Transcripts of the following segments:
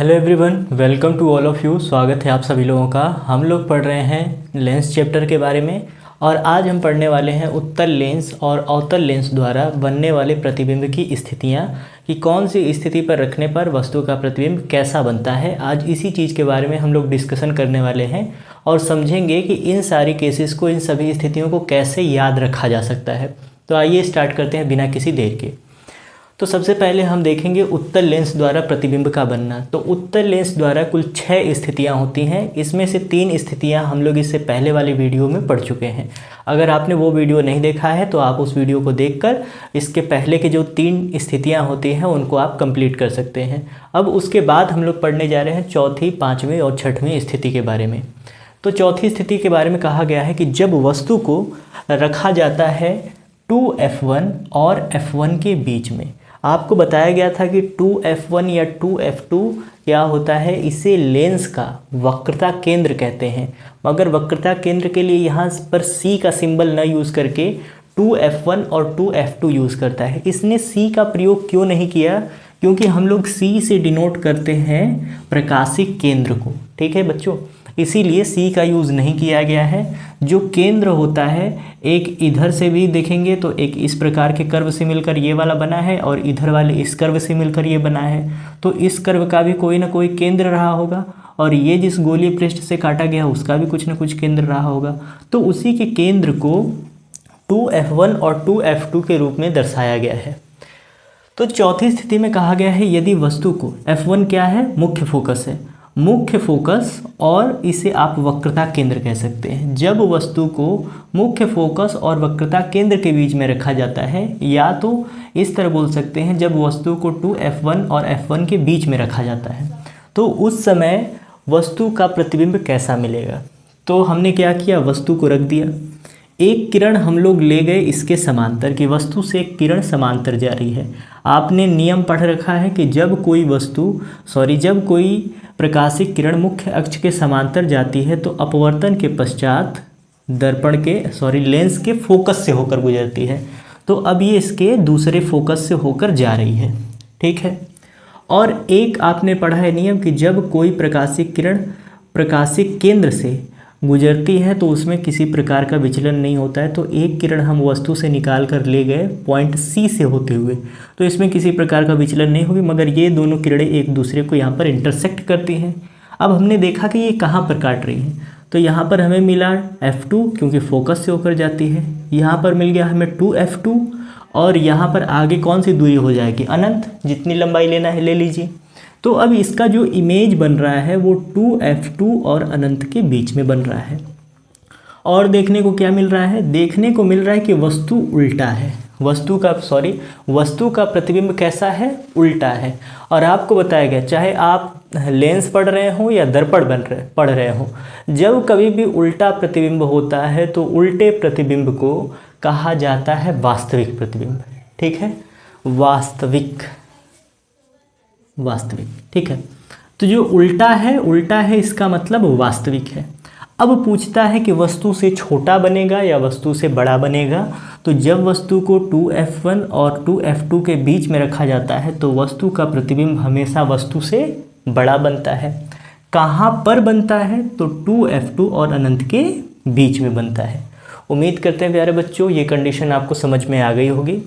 Hello everyone, welcome to all of you. स्वागत है आप सभी लोगों का। हम लोग पढ़ रहे हैं लेंस चैप्टर के बारे में और आज हम पढ़ने वाले हैं उत्तल लेंस और अवतल लेंस द्वारा बनने वाले प्रतिबिंब की स्थितियां कि कौन सी स्थिति पर रखने पर वस्तु का प्रतिबिंब कैसा बनता है। आज इसी चीज़ के बारे में हम लोग डिस्कशन करने वाले हैं और समझेंगे कि इन सारी केसेस को, इन सभी स्थितियों को कैसे याद रखा जा सकता है। तो आइए स्टार्ट करते हैं बिना किसी देर के। तो सबसे पहले हम देखेंगे उत्तल लेंस द्वारा प्रतिबिंब का बनना। तो उत्तल लेंस द्वारा कुल 6 स्थितियां होती हैं। इसमें से 3 स्थितियां हम लोग इससे पहले वाली वीडियो में पढ़ चुके हैं। अगर आपने वो वीडियो नहीं देखा है तो आप उस वीडियो को देखकर इसके पहले के जो 3 स्थितियां होती हैं उनको आप कंप्लीट कर सकते हैं। अब उसके बाद हम लोग पढ़ने जा रहे हैं चौथी, पाँचवीं और छठवीं स्थिति के बारे में। तो चौथी स्थिति के बारे में कहा गया है कि जब वस्तु को रखा जाता है 2F1 और F1 के बीच में। आपको बताया गया था कि 2F1 या 2F2 क्या होता है, इसे लेंस का वक्रता केंद्र कहते हैं। मगर वक्रता केंद्र के लिए यहाँ पर C का सिंबल न यूज़ करके 2F1 और 2F2 यूज़ करता है। इसने C का प्रयोग क्यों नहीं किया? क्योंकि हम लोग C से डिनोट करते हैं प्रकाशिक केंद्र को। ठीक है बच्चों, इसीलिए C का यूज़ नहीं किया गया है। जो केंद्र होता है, एक इधर से भी देखेंगे तो एक इस प्रकार के कर्व से मिलकर ये वाला बना है और इधर वाले इस कर्व से मिलकर ये बना है। तो इस कर्व का भी कोई ना कोई केंद्र रहा होगा और ये जिस गोलीय पृष्ठ से काटा गया उसका भी कुछ ना कुछ केंद्र रहा होगा। तो उसी के केंद्र को 2F1 और 2F2 के रूप में दर्शाया गया है। तो चौथी स्थिति में कहा गया है यदि वस्तु को F1 क्या है, मुख्य फोकस है, मुख्य फोकस और इसे आप वक्रता केंद्र कह सकते हैं। जब वस्तु को मुख्य फोकस और वक्रता केंद्र के बीच में रखा जाता है, या तो इस तरह बोल सकते हैं जब वस्तु को 2F1 और F1 के बीच में रखा जाता है, तो उस समय वस्तु का प्रतिबिंब कैसा मिलेगा। तो हमने क्या किया, वस्तु को रख दिया। एक किरण हम लोग ले गए इसके समांतर, की वस्तु से एक किरण समांतर जा रही है। आपने नियम पढ़ रखा है कि जब कोई प्रकाशिक किरण मुख्य अक्ष के समांतर जाती है तो अपवर्तन के पश्चात लेंस के फोकस से होकर गुजरती है। तो अब ये इसके दूसरे फोकस से होकर जा रही है। ठीक है। और एक आपने पढ़ा है नियम कि जब कोई प्रकाशिक किरण प्रकाशिक केंद्र से गुजरती है तो उसमें किसी प्रकार का विचलन नहीं होता है। तो एक किरण हम वस्तु से निकाल कर ले गए पॉइंट C से होते हुए, तो इसमें किसी प्रकार का विचलन नहीं होगी, मगर ये दोनों किरणें एक दूसरे को यहाँ पर इंटरसेक्ट करती हैं। अब हमने देखा कि ये कहाँ पर काट रही हैं, तो यहाँ पर हमें मिला F2 क्योंकि फोकस से होकर जाती है, यहाँ पर मिल गया हमें 2F2 और यहाँ पर आगे कौन सी दूरी हो जाएगी, अनंत। जितनी लंबाई लेना है ले लीजिए। तो अब इसका जो इमेज बन रहा है वो 2F2 और अनंत के बीच में बन रहा है। और देखने को क्या मिल रहा है, देखने को मिल रहा है कि वस्तु उल्टा है। वस्तु का प्रतिबिंब कैसा है, उल्टा है। और आपको बताया गया, चाहे आप लेंस पढ़ रहे हो या दर्पण पढ़ रहे हो, जब कभी भी उल्टा प्रतिबिंब होता है तो उल्टे प्रतिबिंब को कहा जाता है वास्तविक प्रतिबिंब। ठीक है, वास्तविक। ठीक है। तो जो उल्टा है इसका मतलब वास्तविक है। अब पूछता है कि वस्तु से छोटा बनेगा या वस्तु से बड़ा बनेगा। तो जब वस्तु को 2F1 और 2F2 के बीच में रखा जाता है तो वस्तु का प्रतिबिंब हमेशा वस्तु से बड़ा बनता है। कहाँ पर बनता है, तो 2F2 और अनंत के बीच में बनता है। उम्मीद करते हैं प्यारे बच्चों ये कंडीशन आपको समझ में आ गई होगी।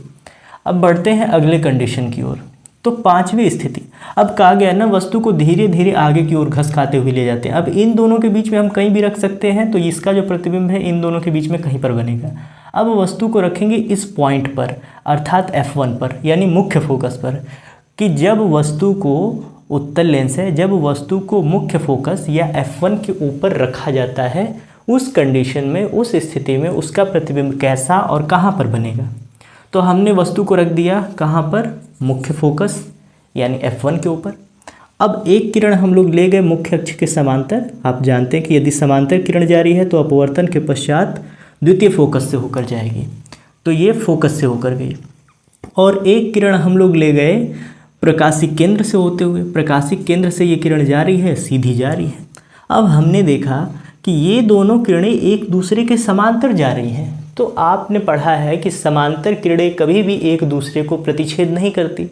अब बढ़ते हैं अगले कंडीशन की ओर। तो पांचवी स्थिति, अब कहा गया ना वस्तु को धीरे धीरे आगे की ओर घसकाते हुए ले जाते हैं। अब इन दोनों के बीच में हम कहीं भी रख सकते हैं, तो इसका जो प्रतिबिंब है इन दोनों के बीच में कहीं पर बनेगा। अब वस्तु को रखेंगे इस पॉइंट पर, अर्थात F1 पर, यानी मुख्य फोकस पर, कि जब वस्तु को उत्तल लेंस है, जब वस्तु को मुख्य फोकस या F1 के ऊपर रखा जाता है, उस कंडीशन में, उस स्थिति में उसका प्रतिबिंब कैसा और कहाँ पर बनेगा। तो हमने वस्तु को रख दिया कहाँ पर, मुख्य फोकस यानी F1 के ऊपर। अब एक किरण हम लोग ले गए मुख्य अक्ष के समांतर। आप जानते हैं कि यदि समांतर किरण जा रही है तो अपवर्तन के पश्चात द्वितीय फोकस से होकर जाएगी, तो ये फोकस से होकर गई। और एक किरण हम लोग ले गए प्रकाशिक केंद्र से होते हुए, प्रकाशिक केंद्र से ये किरण जा रही है, सीधी जा रही है। अब हमने देखा कि ये दोनों किरणें एक दूसरे के समांतर जा रही हैं। तो आपने पढ़ा है कि समांतर किरणें कभी भी एक दूसरे को प्रतिच्छेद नहीं करती।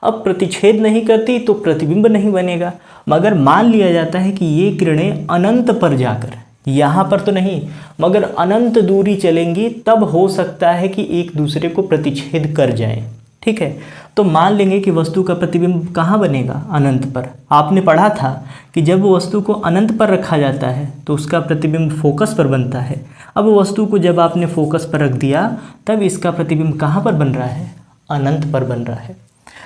अब प्रतिच्छेद नहीं करती तो प्रतिबिंब नहीं बनेगा, मगर मान लिया जाता है कि ये किरणें अनंत पर जाकर, यहाँ पर तो नहीं मगर अनंत दूरी चलेंगी, तब हो सकता है कि एक दूसरे को प्रतिच्छेद कर जाएं। ठीक है, तो मान लेंगे कि वस्तु का प्रतिबिंब कहाँ बनेगा, अनंत पर। आपने पढ़ा था कि जब वस्तु को अनंत पर रखा जाता है तो उसका प्रतिबिंब फोकस पर बनता है। अब वस्तु को जब आपने फोकस पर रख दिया तब इसका प्रतिबिंब कहाँ पर बन रहा है, अनंत पर बन रहा है।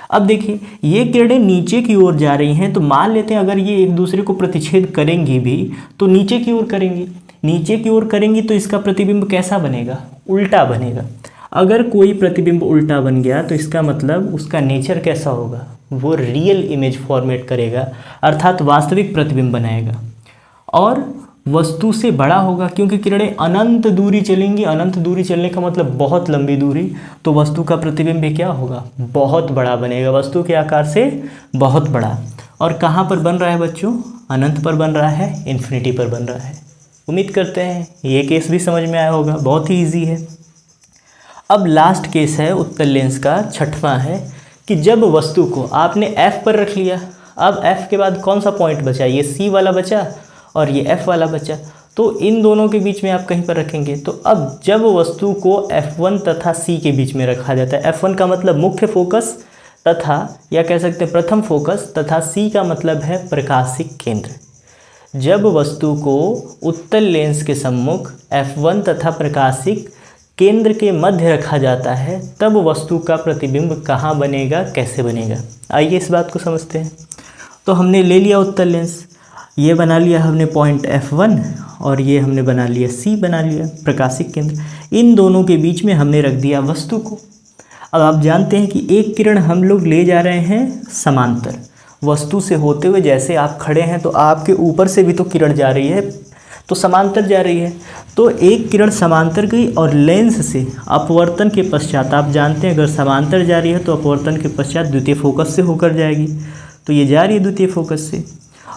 अब देखिए ये किरणें नीचे की ओर जा रही हैं, तो मान लेते हैं अगर ये एक दूसरे को प्रतिच्छेद करेंगी भी तो नीचे की ओर करेंगी, नीचे की ओर करेंगी तो इसका प्रतिबिंब कैसा बनेगा, उल्टा बनेगा। अगर कोई प्रतिबिंब उल्टा बन गया तो इसका मतलब उसका नेचर कैसा होगा, वो रियल इमेज फॉर्मेट करेगा, अर्थात वास्तविक प्रतिबिंब बनाएगा और वस्तु से बड़ा होगा, क्योंकि किरणें अनंत दूरी चलेंगी। अनंत दूरी चलने का मतलब बहुत लंबी दूरी, तो वस्तु का प्रतिबिंब भी क्या होगा, बहुत बड़ा बनेगा, वस्तु के आकार से बहुत बड़ा। और कहाँ पर बन रहा है बच्चों, अनंत पर बन रहा है, इन्फिनिटी पर बन रहा है। उम्मीद करते हैं ये केस भी समझ में आया होगा, बहुत ही ईजी है। अब लास्ट केस है उत्तल लेंस का, छठवां है कि जब वस्तु को आपने F पर रख लिया, अब F के बाद कौन सा पॉइंट बचा, ये C वाला बचा और ये F वाला बचा, तो इन दोनों के बीच में आप कहीं पर रखेंगे। तो अब जब वस्तु को F1 तथा C के बीच में रखा जाता है, F1 का मतलब मुख्य फोकस तथा या कह सकते हैं प्रथम फोकस, तथा C का मतलब है प्रकाशिक केंद्र। जब वस्तु को उत्तल लेंस के सम्मुख F1 तथा प्रकाशिक केंद्र के मध्य रखा जाता है तब वस्तु का प्रतिबिंब कहाँ बनेगा, कैसे बनेगा, आइए इस बात को समझते हैं। तो हमने ले लिया उत्तल लेंस, ये बना लिया हमने पॉइंट F1 और ये हमने बना लिया C, बना लिया प्रकाशिक केंद्र। इन दोनों के बीच में हमने रख दिया वस्तु को। अब आप जानते हैं कि एक किरण हम लोग ले जा रहे हैं समांतर वस्तु से होते हुए, जैसे आप खड़े हैं तो आपके ऊपर से भी तो किरण जा रही है, तो समांतर जा रही है। तो एक किरण समांतर गई और लेंस से अपवर्तन के पश्चात, आप जानते हैं अगर समांतर जा रही है तो अपवर्तन के पश्चात द्वितीय फोकस से होकर जाएगी, तो ये जा रही है द्वितीय फोकस से।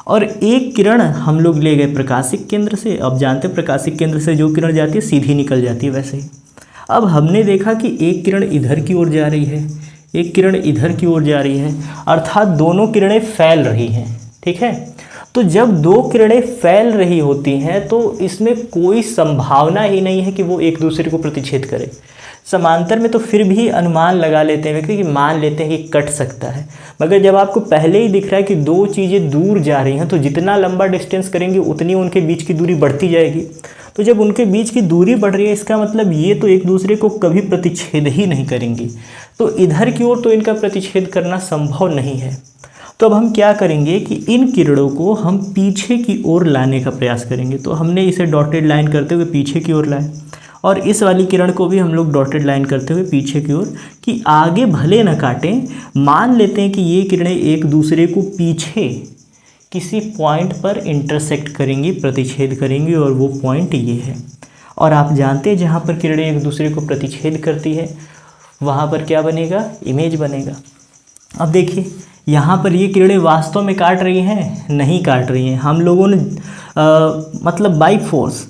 और एक किरण हम लोग ले गए प्रकाशिक केंद्र से, अब जानते हैं प्रकाशिक केंद्र से जो किरण जाती है सीधी निकल जाती है, वैसे ही अब हमने देखा कि एक किरण इधर की ओर जा रही है, एक किरण इधर की ओर जा रही है, अर्थात दोनों किरणें फैल रही हैं। ठीक है, तो जब दो किरणें फैल रही होती हैं तो इसमें कोई संभावना ही नहीं है कि वो एक दूसरे को प्रतिच्छेद करे। समांतर में तो फिर भी अनुमान लगा लेते हैं व्यक्ति कि मान लेते हैं कि कट सकता है, मगर जब आपको पहले ही दिख रहा है कि दो चीज़ें दूर जा रही हैं तो जितना लंबा डिस्टेंस करेंगे उतनी उनके बीच की दूरी बढ़ती जाएगी। तो जब उनके बीच की दूरी बढ़ रही है इसका मतलब ये तो एक दूसरे को कभी प्रतिच्छेद ही नहीं करेंगी, तो इधर की ओर तो इनका प्रतिच्छेद करना संभव नहीं है। तो अब हम क्या करेंगे कि इन किरणों को हम पीछे की ओर लाने का प्रयास करेंगे। तो हमने इसे डॉटेड लाइन करते हुए पीछे की ओर लाए और इस वाली किरण को भी हम लोग डॉटेड लाइन करते हुए पीछे की ओर, कि आगे भले न काटें, मान लेते हैं कि ये किरणें एक दूसरे को पीछे किसी पॉइंट पर इंटरसेक्ट करेंगी, प्रतिच्छेद करेंगी, और वो पॉइंट ये है। और आप जानते हैं जहाँ पर किरणें एक दूसरे को प्रतिच्छेद करती है वहाँ पर क्या बनेगा, इमेज बनेगा। अब देखिए यहाँ पर ये किरणें वास्तव में काट रही हैं, नहीं काट रही हैं, हम लोगों ने मतलब बाई फोर्स,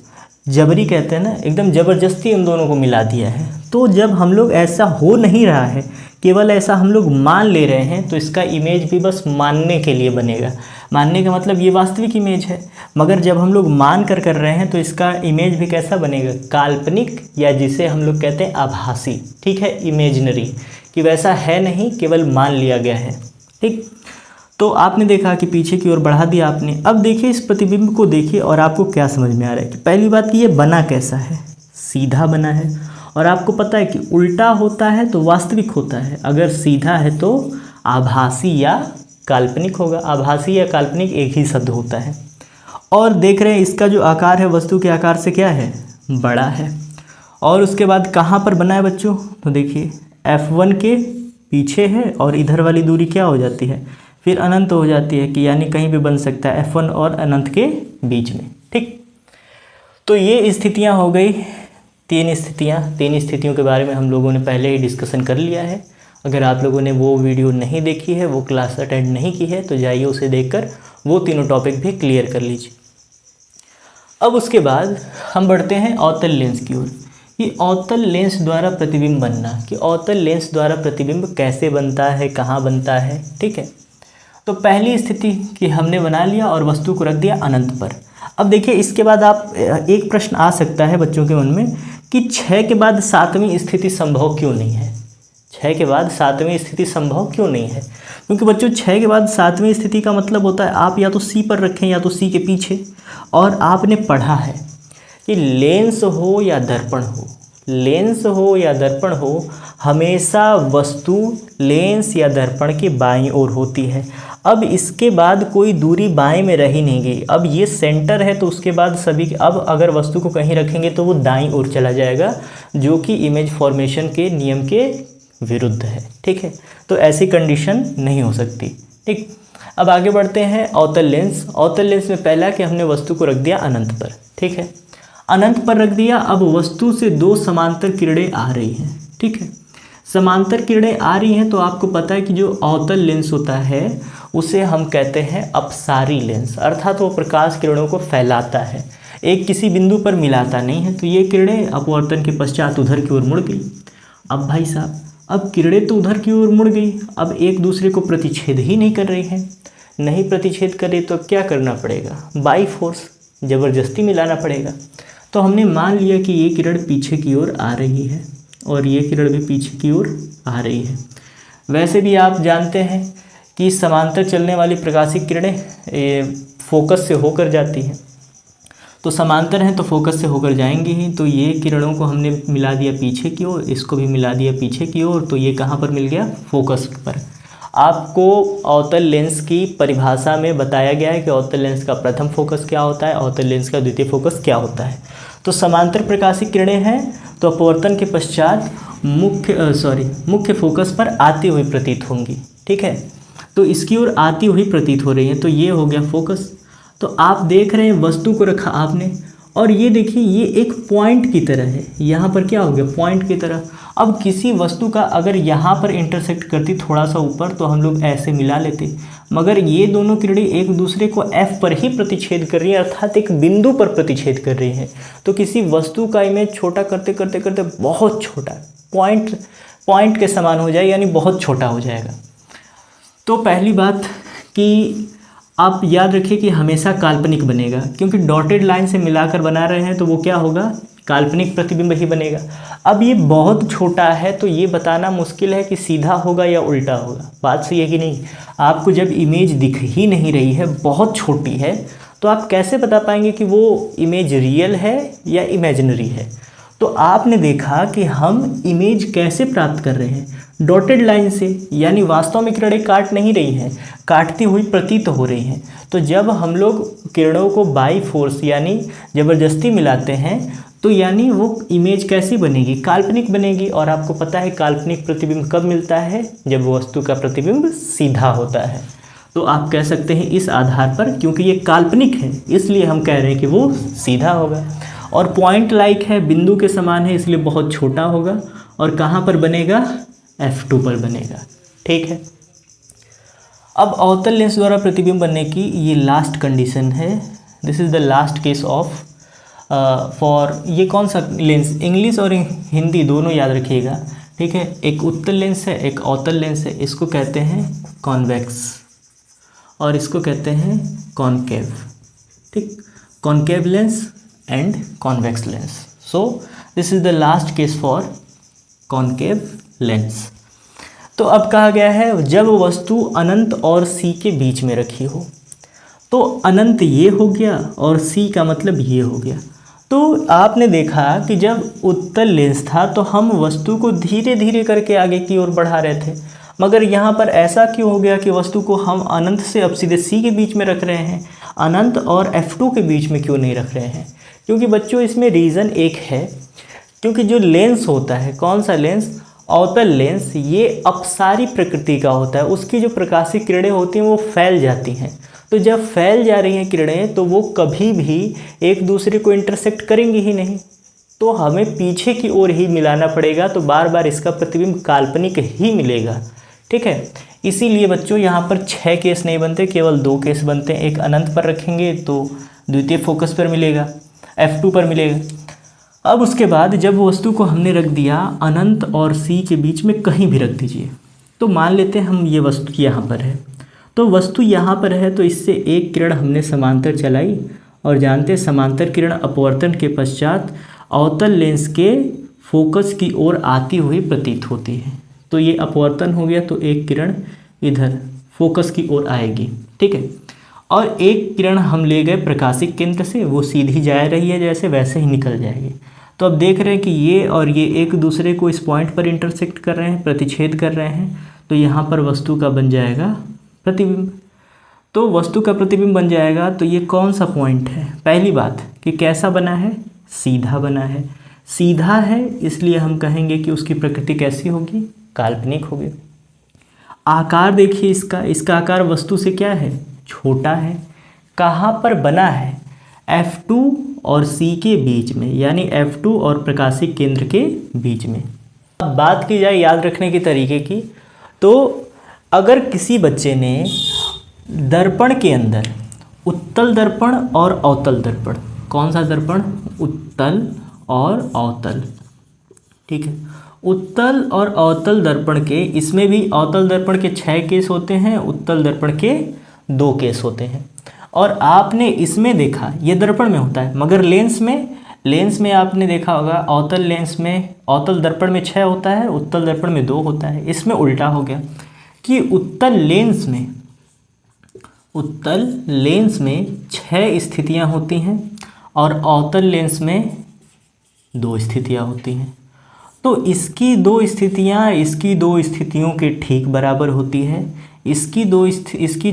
जबरी कहते हैं ना, एकदम ज़बरदस्ती इन दोनों को मिला दिया है। तो जब हम लोग ऐसा हो नहीं रहा है, केवल ऐसा हम लोग मान ले रहे हैं, तो इसका इमेज भी बस मानने के लिए बनेगा। मानने का मतलब ये वास्तविक इमेज है, मगर जब हम लोग मान कर रहे हैं तो इसका इमेज भी कैसा बनेगा, काल्पनिक, या जिसे हम लोग कहते हैं आभासी। ठीक है, इमेजिनरी, कि वैसा है नहीं, केवल मान लिया गया है। ठीक, तो आपने देखा कि पीछे की ओर बढ़ा दिया आपने। अब देखिए इस प्रतिबिंब को देखिए और आपको क्या समझ में आ रहा है कि पहली बात ये बना कैसा है, सीधा बना है, और आपको पता है कि उल्टा होता है तो वास्तविक होता है, अगर सीधा है तो आभासी या काल्पनिक होगा। आभासी या काल्पनिक एक ही शब्द होता है। और देख रहे हैं इसका जो आकार है वस्तु के आकार से क्या है, बड़ा है। और उसके बाद कहाँ पर बना है बच्चों, तो देखिए F1 के पीछे है और इधर वाली दूरी क्या हो जाती है, फिर अनंत हो जाती है, कि यानी कहीं भी बन सकता है F1 और अनंत के बीच में। ठीक, तो ये स्थितियां हो गई, तीन स्थितियों के बारे में हम लोगों ने पहले ही डिस्कशन कर लिया है। अगर आप लोगों ने वो वीडियो नहीं देखी है, वो क्लास अटेंड नहीं की है, तो जाइए उसे देखकर वो तीनों टॉपिक भी क्लियर कर लीजिए। अब उसके बाद हम बढ़ते हैं अवतल लेंस की ओर। कि अवतल लेंस द्वारा प्रतिबिंब बनना, कि अवतल लेंस द्वारा प्रतिबिंब कैसे बनता है, कहाँ बनता है। ठीक है, तो पहली स्थिति कि हमने बना लिया और वस्तु को रख दिया अनंत पर। अब देखिए इसके बाद आप एक प्रश्न आ सकता है बच्चों के मन में कि 6 के बाद 7वीं स्थिति संभव क्यों नहीं है। 6 के बाद 7वीं स्थिति संभव क्यों नहीं है? क्योंकि बच्चों 6 के बाद 7वीं स्थिति का मतलब होता है आप या तो सी पर रखें या तो सी के पीछे। और आपने पढ़ा है कि लेंस हो या दर्पण हो, लेंस हो या दर्पण हो, हमेशा वस्तु लेंस या दर्पण के बाईं ओर होती है। अब इसके बाद कोई दूरी बाएं में रह ही नहीं गई। अब ये सेंटर है तो उसके बाद सभी, अब अगर वस्तु को कहीं रखेंगे तो वो दाईं ओर चला जाएगा, जो कि इमेज फॉर्मेशन के नियम के विरुद्ध है। ठीक है, तो ऐसी कंडीशन नहीं हो सकती। ठीक, अब आगे बढ़ते हैं अवतल लेंस। अवतल लेंस में पहला कि हमने वस्तु को रख दिया अनंत पर। ठीक है, अनंत पर रख दिया। अब वस्तु से 2 समांतर किरणें आ रही हैं। ठीक है, समांतर किरणें आ रही हैं तो आपको पता है कि जो अवतल लेंस होता है उसे हम कहते हैं अपसारी लेंस, अर्थात वो प्रकाश किरणों को फैलाता है, एक किसी बिंदु पर मिलाता नहीं है। तो ये किरणें अपवर्तन के पश्चात उधर की ओर मुड़ गई। अब भाई साहब, अब किरणें तो उधर की ओर मुड़ गई, अब एक दूसरे को प्रतिच्छेद ही नहीं कर रही हैं। नहीं प्रतिच्छेद कर रही तो क्या करना पड़ेगा? बाई फोर्स, ज़बरदस्ती मिलाना पड़ेगा। तो हमने मान लिया कि ये किरण पीछे की ओर आ रही है और ये किरण भी पीछे की ओर आ रही है। वैसे भी आप जानते हैं कि समांतर चलने वाली प्रकाशिक किरणें फोकस से होकर जाती हैं, तो समांतर हैं तो फोकस से होकर जाएंगी ही। तो ये किरणों को हमने मिला दिया पीछे की ओर, इसको भी मिला दिया पीछे की ओर, तो ये कहाँ पर मिल गया? फोकस पर। आपको अवतल लेंस की परिभाषा में बताया गया है कि अवतल लेंस का प्रथम फोकस क्या होता है, अवतल लेंस का द्वितीय फोकस क्या होता है। तो समांतर प्रकाशिक किरणें हैं तो अपवर्तन के पश्चात मुख्य फोकस पर आती हुई प्रतीत होंगी। ठीक है, तो इसकी ओर आती हुई प्रतीत हो रही है, तो ये हो गया फोकस। तो आप देख रहे हैं वस्तु को रखा आपने और ये देखिए ये एक पॉइंट की तरह है, यहाँ पर क्या हो गया? पॉइंट की तरह। अब किसी वस्तु का अगर यहाँ पर इंटरसेक्ट करती थोड़ा सा ऊपर तो हम लोग ऐसे मिला लेते, मगर ये दोनों किरणें एक दूसरे को F पर ही प्रतिच्छेद कर रही है, अर्थात एक बिंदु पर प्रतिच्छेद कर रही हैं। तो किसी वस्तु का इमेज छोटा करते करते करते बहुत छोटा पॉइंट के समान हो जाए, यानी बहुत छोटा हो जाएगा। तो पहली बात कि आप याद रखिए कि हमेशा काल्पनिक बनेगा, क्योंकि डॉटेड लाइन से मिलाकर बना रहे हैं तो वो क्या होगा? काल्पनिक प्रतिबिंब ही बनेगा। अब ये बहुत छोटा है तो ये बताना मुश्किल है कि सीधा होगा या उल्टा होगा। बात सही है कि नहीं? आपको जब इमेज दिख ही नहीं रही है, बहुत छोटी है, तो आप कैसे बता पाएंगे कि वो इमेज रियल है या इमेजिनरी है? तो आपने देखा कि हम इमेज कैसे प्राप्त कर रहे हैं? डॉटेड लाइन से, यानी वास्तव में किरणें काट नहीं रही हैं, काटती हुई प्रतीत हो रही हैं। तो जब हम लोग किरणों को बाई फोर्स यानी ज़बरदस्ती मिलाते हैं तो यानी वो इमेज कैसी बनेगी? काल्पनिक बनेगी। और आपको पता है काल्पनिक प्रतिबिंब कब मिलता है? जब वस्तु का प्रतिबिंब सीधा होता है। तो आप कह सकते हैं इस आधार पर, क्योंकि ये काल्पनिक है इसलिए हम कह रहे हैं कि वो सीधा होगा। और पॉइंट लाइक है, बिंदु के समान है, इसलिए बहुत छोटा होगा। और कहाँ पर बनेगा? F2 पर बनेगा। ठीक है, अब अवतल लेंस द्वारा प्रतिबिंब बनने की ये लास्ट कंडीशन है। This is the last case of for, ये कौन सा लेंस? इंग्लिश और हिंदी दोनों याद रखिएगा। ठीक है, एक उत्तल लेंस है, एक अवतल लेंस है। इसको कहते हैं कॉन्वेक्स और इसको कहते हैं कॉनकेव। ठीक, concave lens and convex lens. So this is the last case for concave lens. तो अब कहा गया है जब वस्तु अनंत और सी के बीच में रखी हो, तो अनंत ये हो गया और सी का मतलब ये हो गया। तो आपने देखा कि जब उत्तल लेंस था तो हम वस्तु को धीरे धीरे करके आगे की ओर बढ़ा रहे थे, मगर यहाँ पर ऐसा क्यों हो गया कि वस्तु को हम अनंत से अब सीधे सी के बीच में रख रहे हैं, अनंत और F2 के बीच में क्यों नहीं रख रहे हैं? क्योंकि बच्चों इसमें रीज़न एक है, क्योंकि जो लेंस होता है, कौन सा लेंस? अवतल लेंस, ये अपसारी प्रकृति का होता है। उसकी जो प्रकाशिक किरणें होती हैं वो फैल जाती हैं। तो जब फैल जा रही हैं किरणें तो वो कभी भी एक दूसरे को इंटरसेक्ट करेंगी ही नहीं, तो हमें पीछे की ओर ही मिलाना पड़ेगा। तो बार बार इसका प्रतिबिंब काल्पनिक ही मिलेगा। ठीक है, इसीलिए बच्चों यहाँ पर 6 केस नहीं बनते, केवल 2 केस बनते हैं। एक अनंत पर रखेंगे तो द्वितीय फोकस पर मिलेगा, F2 पर मिलेगा। अब उसके बाद जब वस्तु को हमने रख दिया अनंत और सी के बीच में कहीं भी रख दीजिए, तो मान लेते हैं हम ये वस्तु यहाँ पर है, तो वस्तु यहाँ पर है तो इससे एक किरण हमने समांतर चलाई और जानते हैं समांतर किरण अपवर्तन के पश्चात अवतल लेंस के फोकस की ओर आती हुई प्रतीत होती है। तो ये अपवर्तन हो गया, तो एक किरण इधर फोकस की ओर आएगी, ठीक है। और एक किरण हम ले गए प्रकाशिक केंद्र से, वो सीधी जा रही है जैसे वैसे ही निकल जाएगी। तो अब देख रहे हैं कि ये और ये एक दूसरे को इस पॉइंट पर इंटरसेक्ट कर रहे हैं, प्रतिच्छेद कर रहे हैं, तो यहाँ पर वस्तु का बन जाएगा प्रतिबिंब। तो वस्तु का प्रतिबिंब बन जाएगा, तो ये कौन सा पॉइंट है? पहली बात कि कैसा बना है, सीधा बना है। सीधा है इसलिए हम कहेंगे कि उसकी प्रकृति कैसी होगी, काल्पनिक होगी। आकार देखिए इसका आकार वस्तु से क्या है, छोटा है। कहाँ पर बना है, F2 और C के बीच में, यानी F2 और प्रकाशिक केंद्र के बीच में। अब बात की जाए याद रखने के तरीके की, तो अगर किसी बच्चे ने दर्पण के अंदर उत्तल दर्पण और अवतल दर्पण, कौन सा दर्पण, उत्तल और अवतल, ठीक है, उत्तल और अवतल दर्पण के, इसमें भी अवतल दर्पण के 6 केस होते हैं, उत्तल दर्पण के 2 केस होते हैं। और आपने इसमें देखा ये दर्पण में होता है, मगर लेंस में आपने देखा होगा अवतल लेंस में, अवतल दर्पण में 6 होता है, उत्तल दर्पण में 2 होता है। इसमें उल्टा हो गया कि उत्तल लेंस में 6 स्थितियां होती हैं और अवतल लेंस में 2 स्थितियां होती हैं। तो इसकी 2 स्थितियां इसकी 2 स्थितियों के ठीक बराबर होती है, इसकी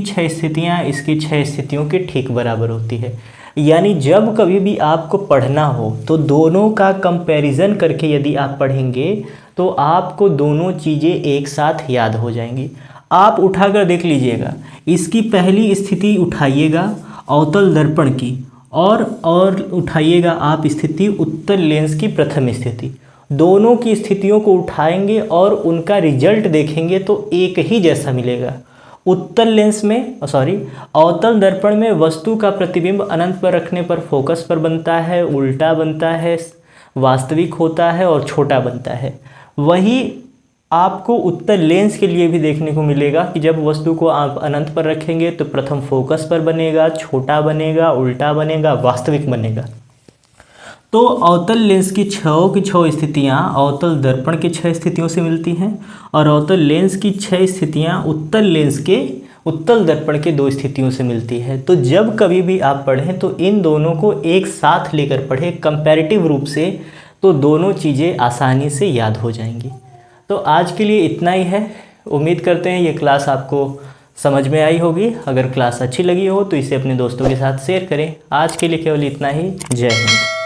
6 स्थितियां इसकी 6 स्थितियों के ठीक बराबर होती है। यानी जब कभी भी आपको पढ़ना हो तो दोनों का कंपैरिजन करके यदि आप पढ़ेंगे तो आपको दोनों चीज़ें एक साथ याद हो जाएंगी। आप उठाकर देख लीजिएगा, इसकी पहली स्थिति उठाइएगा अवतल दर्पण की, और उठाइएगा आप स्थिति उत्तल लेंस की प्रथम स्थिति। दोनों की स्थितियों को उठाएंगे और उनका रिजल्ट देखेंगे तो एक ही जैसा मिलेगा। अवतल दर्पण में वस्तु का प्रतिबिंब अनंत पर रखने पर फोकस पर बनता है, उल्टा बनता है, वास्तविक होता है और छोटा बनता है। वही आपको उत्तल लेंस के लिए भी देखने को मिलेगा कि जब वस्तु को आप अनंत पर रखेंगे तो प्रथम फोकस पर बनेगा, छोटा बनेगा, उल्टा बनेगा, वास्तविक बनेगा। तो अवतल लेंस की 6 स्थितियाँ अवतल दर्पण के 6 स्थितियों से मिलती हैं और अवतल लेंस की 6 स्थितियाँ उत्तल लेंस के उत्तल दर्पण के 2 स्थितियों से मिलती है। तो जब कभी भी आप पढ़ें तो इन दोनों को एक साथ लेकर पढ़ें कंपैरेटिव रूप से, तो दोनों चीज़ें आसानी से याद हो जाएंगी। तो आज के लिए इतना ही है। उम्मीद करते हैं ये क्लास आपको समझ में आई होगी। अगर क्लास अच्छी लगी हो तो इसे अपने दोस्तों के साथ शेयर करें। आज के लिए केवल इतना ही। जय हिंद।